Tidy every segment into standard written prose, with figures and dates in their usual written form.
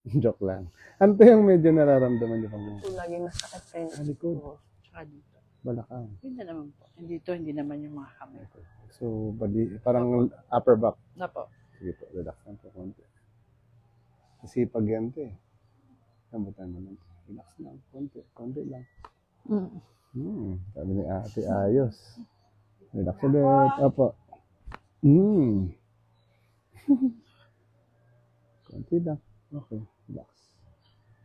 Joke lang. Ano to yung medyo nararamdaman niyo pang Ito laging masakit sa inyo. likod? Tsaka dito. Balakang. Yun na naman po. Hindi naman yung mga kamay. So, parang upper back. Na po. Sige po, relax lang po konti. Kasi pag yan to eh. Lambutan naman. Relax lang, konti lang. Sabi ni ate, ayos. Relax ulit. Opo. Konti lang. Okay, relax.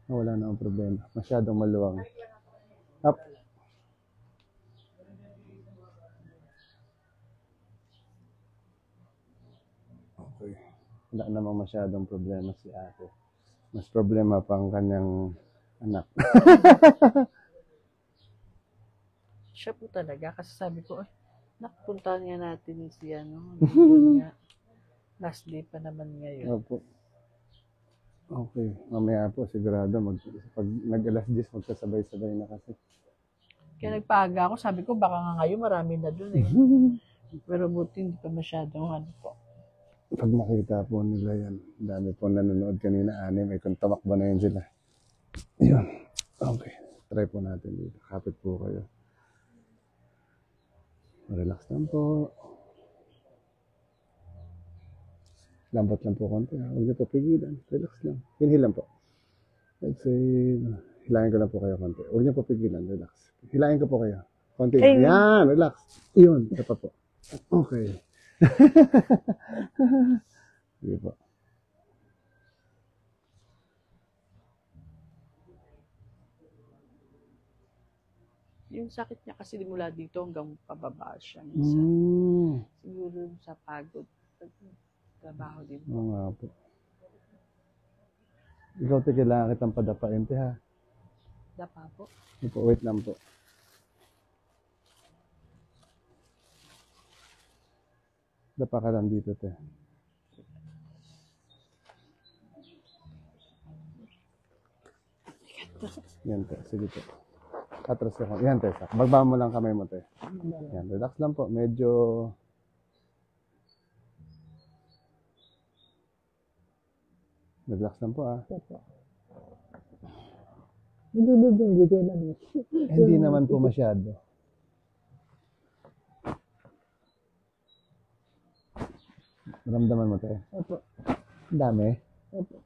Wala na ang problema. Masyadong maluwang. Up. Okay. Wala namang masyadong problema si ate. Mas problema pa ang kanyang anak. Siya po talaga. Kasi sabi ko, napunta niya natin si ano. Nga. Last day pa naman ngayon. Opo. Okay. Mamaya po, sigurado, pag nag-alas 10, magsasabay-sabay na kasi. Kaya nagpaaga ako. Sabi ko, baka nga ngayon marami na dun eh. Pero buti hindi pa masyadong ano po. Pag makita po nila yan, dami po nanonood kanina, 6, may tumakbo na yun sila. Yun. Okay. Try po natin dito. Kapit po kayo. Relax lang po. Lambot lang po konti. Huwag niyo po pigilan. Relax lang. Inhale lang po. Let's say, hilangin ko lang po kayo konti. Huwag niyo po pigilan. Relax. Hilangin ko po kayo. Konti. Yan. Relax. Yun. Ito pa po. Okay. Sige po. Yung sakit niya kasi mula dito hanggang pababa siya. Minsan. Siguro sa pagod. Trabaho din. Oo nga po. Ikaw te, kailangan kitang padapain te ha. Dapa po. Wait lang po. Dapa ka lang dito te. Yan te, sige po. Atras ka. Yan te, bagbaba mo lang kamay mo te. Yan, relax lang po. Medyo... Relax lang po ah. Hindi naman po masyado. Ramdaman mo te? Opo. Dami? Opo.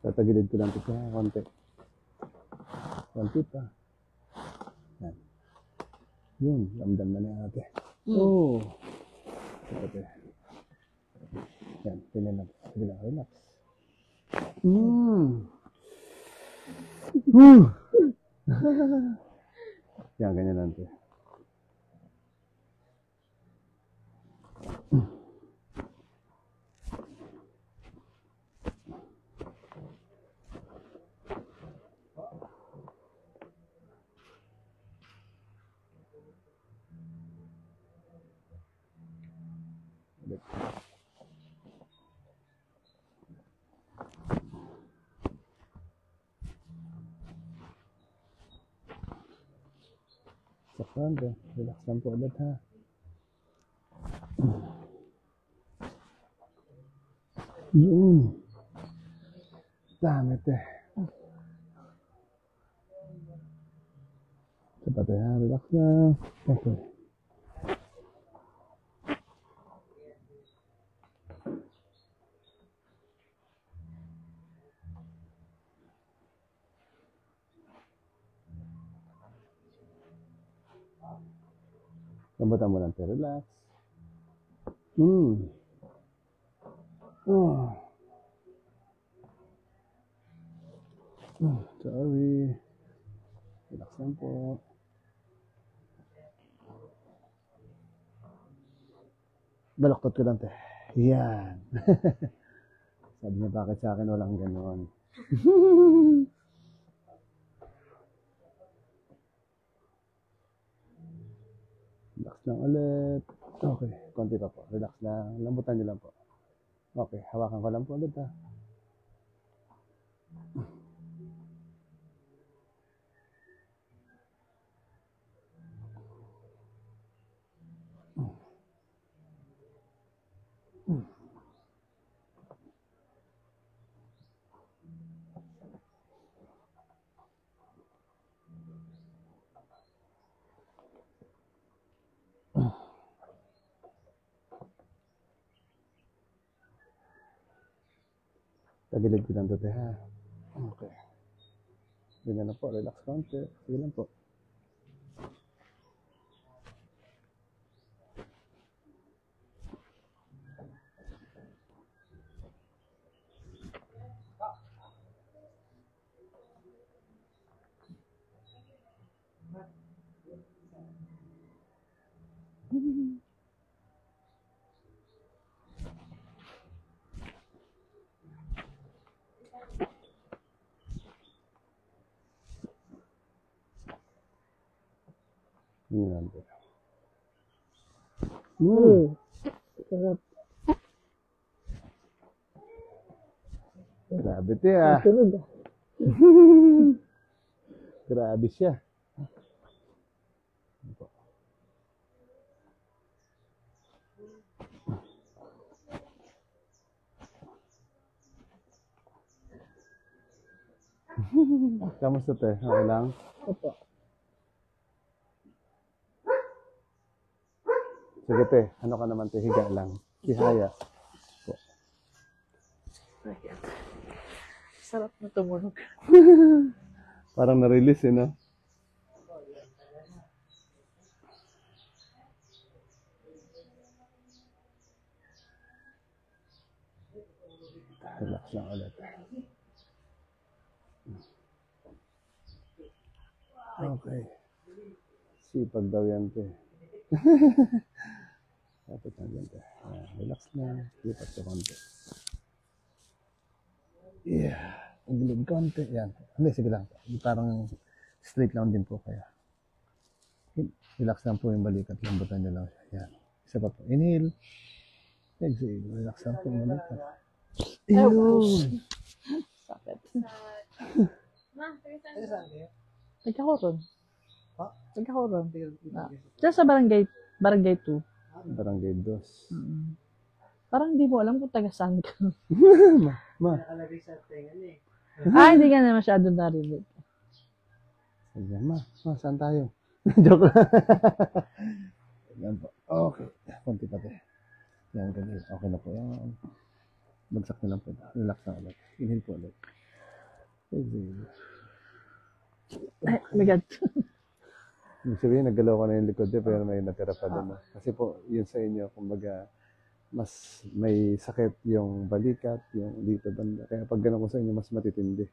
Tatagilid ko lang ito ha, konti. Konti pa. Yan. Yun, ramdam na niya ate. Oh. Ate. Yan, tingnan na. Sige lang, relax. Yan, ganyan lang ate. Saktan po. Relax lang po ulit ha. Yun. Dami te. Sapat ha. Relax lang. Okay. Lambutan mo lang te. Relax. Sorry. Relax lang po. Balaktot ko lang te. Yan. Sabi niya bakit sa akin walang ganon. Relax lang ulit. Okay, konti pa po. Relax lang. Lambutan niyo lang po. Okay, hawakan ko lang po ulit ha. Tagilid ko lang dito ha. Okay. Ganyan na po. Relax konti. Sige lang po. Ganyan po. Sarap. Grabe ito ah. Tunog ah. Grabe siya. Kamusta te? Okay lang? Opo. Sige te, ano ka naman te? Higa lang. Kihaya. Ayan. Sarap na tumunog. Parang na-release eh, no? Relax lang ulit. Okay. Sipag daw yan, te. Dapat lang yan, te. Relax lang. Lipat ka konti. Yeah. Pagilid konti. Yan. Hindi, sige lang. Parang straight lang din po kaya. Relax lang po yung balikat. Lambutan nyo lang siya. Yan. Isa pa po. Inhale. Exhale. Relax lang po yung balikat. Yun. Sakit. Nagkakoron. Nagkakoron. Diyan sa barangay 2. Barangay 2. Parang di mo alam kung taga saan ka. Ma. Hindi ka na masyado narinig. Ayan, ma, saan tayo? Joke lang. Yan po. Okay. Konti pa tayo. Yan, ganyan. Okay na po. Yan. Bagsak na lang po. Relax na ulit. Inhale po ulit. Exhale. Ay, my God. Ibig sabihin, naggalaw ko na yung likod niya, pero may natira pa doon. Kasi po, yun sa inyo, kumbaga, mas may sakit yung balikat, yung dito banda. Kaya pag gano'n ko sa inyo, mas matitindi.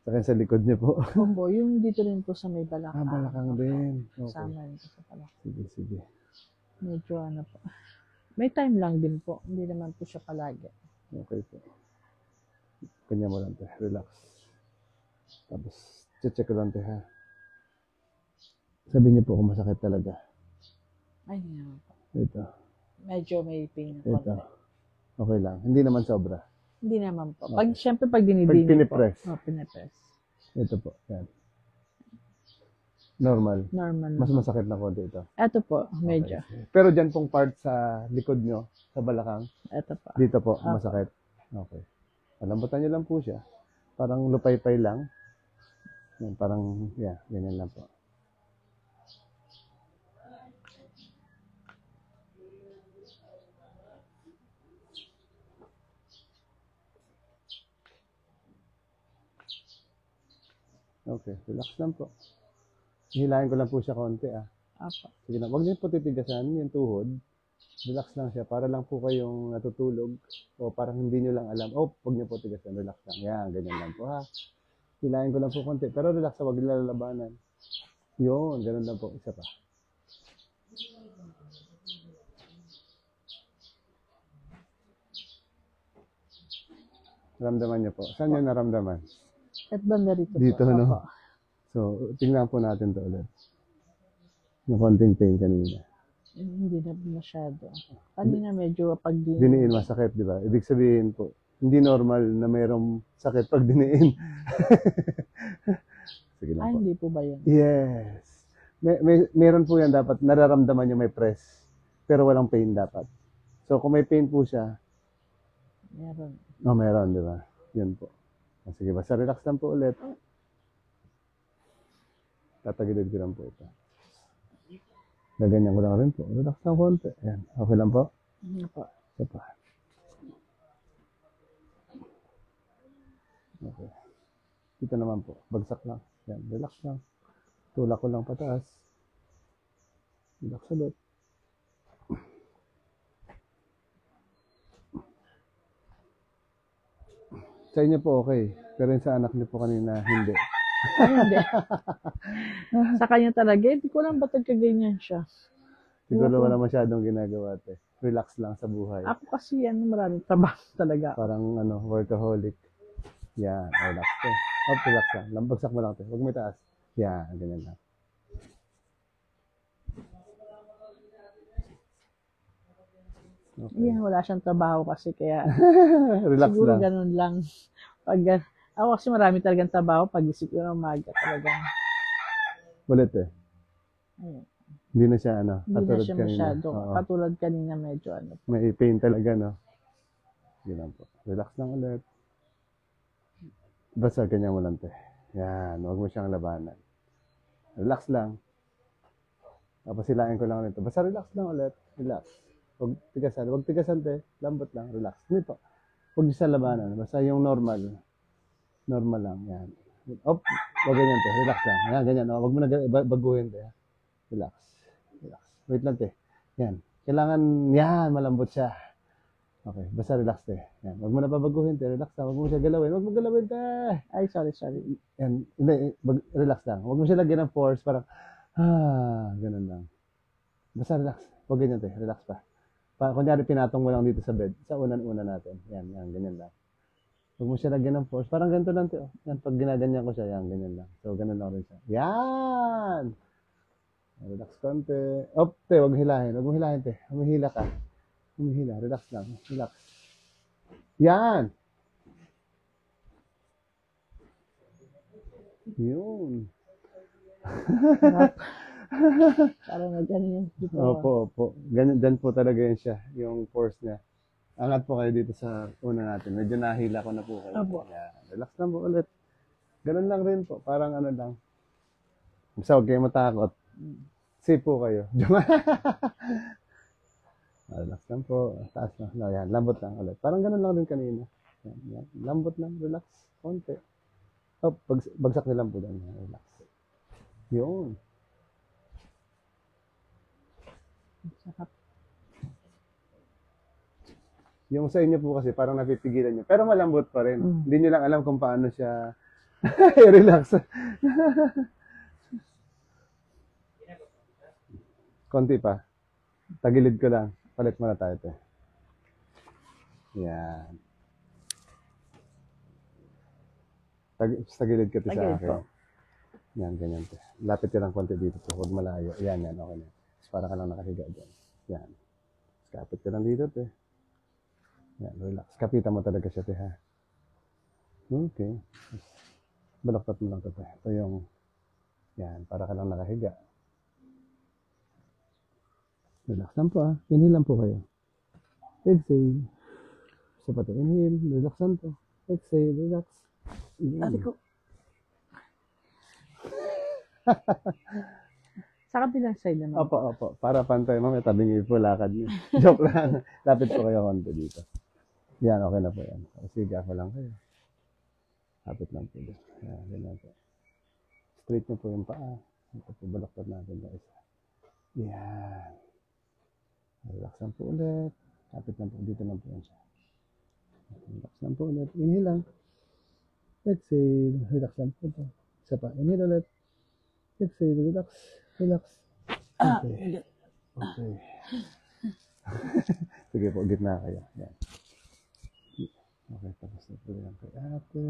Saka sa likod niyo po. Combo, yung dito rin po sa may balakang. Balakang din. Okay. Sama rin po sa balakang. Sige, sige. Medyo ano po. May time lang din po. Hindi naman po siya palagi. Okay po. Kanya mo lang, te. Relax. Tapos, check ko lang, te, ha. Sabi niyo po kung masakit talaga. Ay, hindi naman po. Ito. Medyo may pain na Ito. konti. Okay lang. Hindi naman sobra. Hindi naman po. Okay. Siyempre pag dinidini Pag pinipress. po. Pinipress. Ito po. Yan. Normal. Normal. Mas masakit na konti ito. Ito po, medyo. Okay. Pero dyan pong part sa likod nyo, sa balakang, Ito po. dito po, masakit. Okay. Palambutan nyo lang po siya. Parang lupay-pay lang. Yan, parang, ganyan lang po. Okay, relax lang po. Hihilahin ko lang po siya konti, Apo. Sige na, huwag niyo po titigasan yung tuhod. Relax lang siya, para lang po kayong natutulog o parang hindi niyo lang alam. Huwag niyo po tigasan, relax lang. Yan, ganyan lang po ha. Hilahin ko lang po konti, pero relax, huwag nilalabanan. Yun, ganun lang po, isa pa. Ramdaman niyo po. Saan niyo naramdaman? At banda rito Dito, po. no? Apo. So, tingnan po natin to ulit. Yung konting pain kanina. Hindi na masyado. Kanina medyo pag Diniin masakit, di ba? Ibig sabihin po, hindi normal na mayroong sakit pag diniin. Sige lang po. hindi po ba yun? Yes. Meron po yan dapat, nararamdaman nyo may press, pero walang pain dapat. So, kung may pain po siya, Meron. meron, di ba? Yun po. Sige, basta relax lang po ulit. Tatagilid ko lang po ito. Gaganyan ko lang rin po. Relax lang konti. Ayan. Okay lang po? Ano po? Ito pa. Okay. Dito naman po. Bagsak lang. Ayan. Relax lang. Tulak ko lang pataas. Relax ulit. Sa inyo po okay. Pero yung sa anak niyo po kanina, hindi. Hindi. Sa kanya talaga, hindi ko lang ba't nagkaganyan siya. Siguro wala masyadong ginagawa, te. Relax lang sa buhay. Ako kasi maraming trabaho talaga. Parang workaholic. Yan, relax te. Relax lang. Lambagsak mo lang te. Huwag mo itaas. Yan, ganyan lang. Okay. Wala siyang trabaho kasi kaya Relax siguro lang. ganun lang. Ako kasi marami talagang trabaho pag isip ko ng umaga talaga. Ulit eh. Ayun. Hindi na siya Hindi na katulad siya kanina. masyado. Oo. Katulad kanina medyo May pain talaga, no? Yun lang po. Relax lang ulit. Basta ganyan mo lang te. Yan, huwag mo siyang labanan. Relax lang. Tapos silain ko lang nito. Basta relax lang ulit. Relax. Huwag tigasan. Huwag tigasan te. Lambot lang. Relax. Nito. Huwag niyo siya labanan. Basta yung normal. Normal lang. Yan. Huwag ganyan te. Relax lang. Yan, ganyan. Huwag mo na baguhin te. Relax. Relax. Wait lang te. Yan. Kailangan, yan, malambot siya. Okay. Basta relax te. Yan. Huwag mo na babaguhin te. Relax lang. Huwag mo siya galawin. Huwag mo galawin te. Ay, sorry. Yan. Hindi. Relax lang. Huwag mo siya lagyan ng force. Parang, ganun lang. Basta relax. Huwag ganyan te. Relax pa. Kunyari, pinatong mo lang dito sa bed. Sa unan-una natin. Yan, ganyan lang. Huwag mo siya lagyan ng force. Parang ganito lang, te. Yan, pag ginaganyan ko siya, yan, ganyan lang. So, ganun lang rin siya. Yan! Relax konti. Te, huwag hilahin. Huwag mo hilahin, te. Humihila ka. Humihila. Relax lang. Relax. Yan! Yun. Parang ganyan dito. Opo. Ganyan, dyan po talaga yan siya. Yung force niya. Angat po kayo dito sa una natin. Medyo nahila ko na po kayo. Opo. Yan. Relax lang po ulit. Ganun lang rin po. Parang ano lang. Basta huwag kayo matakot. Safe po kayo. Relax lang po. Taas lang. No, yan. Lambot lang ulit. Parang ganun lang rin kanina. Yan. Lambot lang. Relax. Konti. Bagsak nyo lang po doon. Relax. Yun. Sarap. Yung sa inyo po kasi parang napipigilan nyo. Pero malambot pa rin. Hindi nyo lang alam kung paano siya relax. Konti pa. Tagilid ko lang. Palit muna tayo ito. Yan. Tagilid ka ito sa Tagilid akin. po. Yan, ganyan ito. Lapit ka lang konti dito. Huwag malayo. Yan. Okay na. Para ka lang nakahiga dyan. Yan. Kapit ka lang dito, te. Yan, relax. Kapitan mo talaga siya, te, ha? Okay. Balaktat mo lang ito, te. Ito yung, yan, para ka lang nakahiga. Relax lang po, ha? Inhale lang po kayo. Exhale. Isa pa, te. Inhale. Relax lang to. Exhale. Relax. Ate ko. Sa kabilang side naman. Opo. Para pantay mo, may tabing ipo, lakad niyo. Joke lang. Lapit po kayo konti dito. Yan, okay na po yan. Siga ko lang kayo. Lapit lang po dito. Yan, ganyan po. Straight niyo po yung paa. Ito po, balaktot natin na isa. Yan. Relax lang po ulit. Lapit lang po. Dito lang po yan siya. Relax lang po ulit. Inhale lang. Exhale. Relax lang po ito. Isa pa. Inhale ulit. Exhale. Relax. Relax. Okay. Okay. Sige po, gitna kayo. Yan. Okay, tapos na po yan kay ate.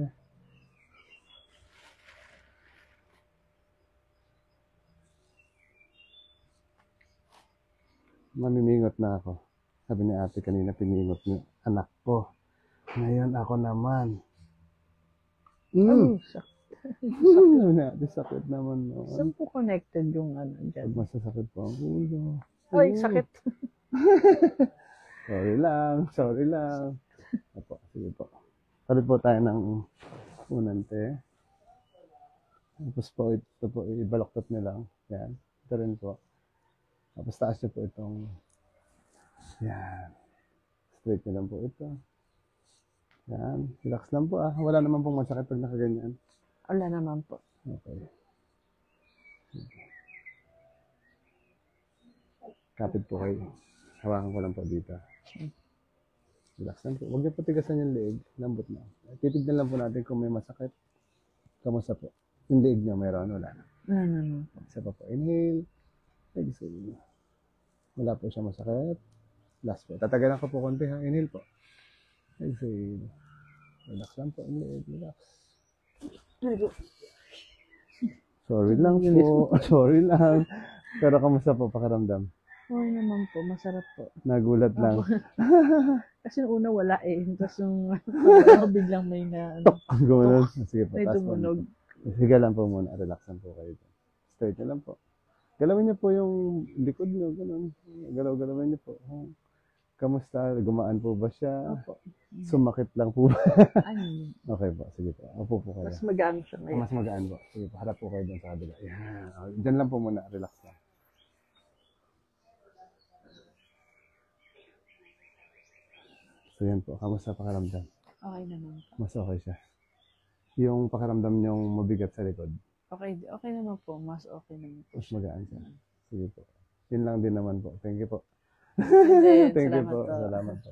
Mamimingot na ako. Sabi ni ate kanina, piningot niyo anak ko. Ngayon ako naman. Ay, sakit. Sabi ni ate, sakit naman. No? Saan po connected yung ano Pag dyan? masasakit po ang ulo. Ay, sakit. Sorry lang. Opo, sige po. Palit po tayo ng unante. Tapos po, ito po, ibaloktot nyo lang. Yan. Ito rin po. Tapos taas nyo po itong, yan. Straight nyo lang po ito. Yan. Relax lang po ah. Wala naman pong masakit pag nakaganyan. Wala naman po. Okay. Kapit po kayo. Hawakan ko lang po dito. Relax lang po. Huwag niyo po tigasan yung leeg. Lambot na. Titignan lang po natin kung may masakit. Kamusta po? Yung leeg niyo mayroon? Wala na. Wala naman po. Isa pa po. Inhale. Exhale. Wala po siya masakit. Last po. Tatagalan ko po konti ha. Inhale po. Exhale. Relax lang po. Yung leeg. Relax. Sorry lang po. Sorry lang. Pero kamusta po pakiramdam? Okay naman po. Masarap po. Nagulat lang. Kasi nung una wala eh. Tapos yung biglang may na ano. Gumano. Sige po. May Taas po. tumunog. Sige lang po muna. Relax lang po kayo. Straight na lang po. Galawin niyo po yung likod niyo. Ganun. Galaw-galawin niyo po. Kamusta? Gumaan po ba siya? Opo. Sumakit lang po ba? Ay, Okay po. Sige po. Upo po kayo. mas magaan siya ngayon. Mas magaan po. Sige po. Harap po kayo dyan sa kabila. Yan. Diyan lang po muna. Relax lang. So yan po. Kamusta pakiramdam? Okay naman po. Mas okay siya. Yung pakiramdam niyong mabigat sa likod. Okay naman po. Mas okay naman po. Mas magaan siya. Sige po. Yun lang din naman po. Thank you po. And then, Thank you salamat po. po. Salamat po.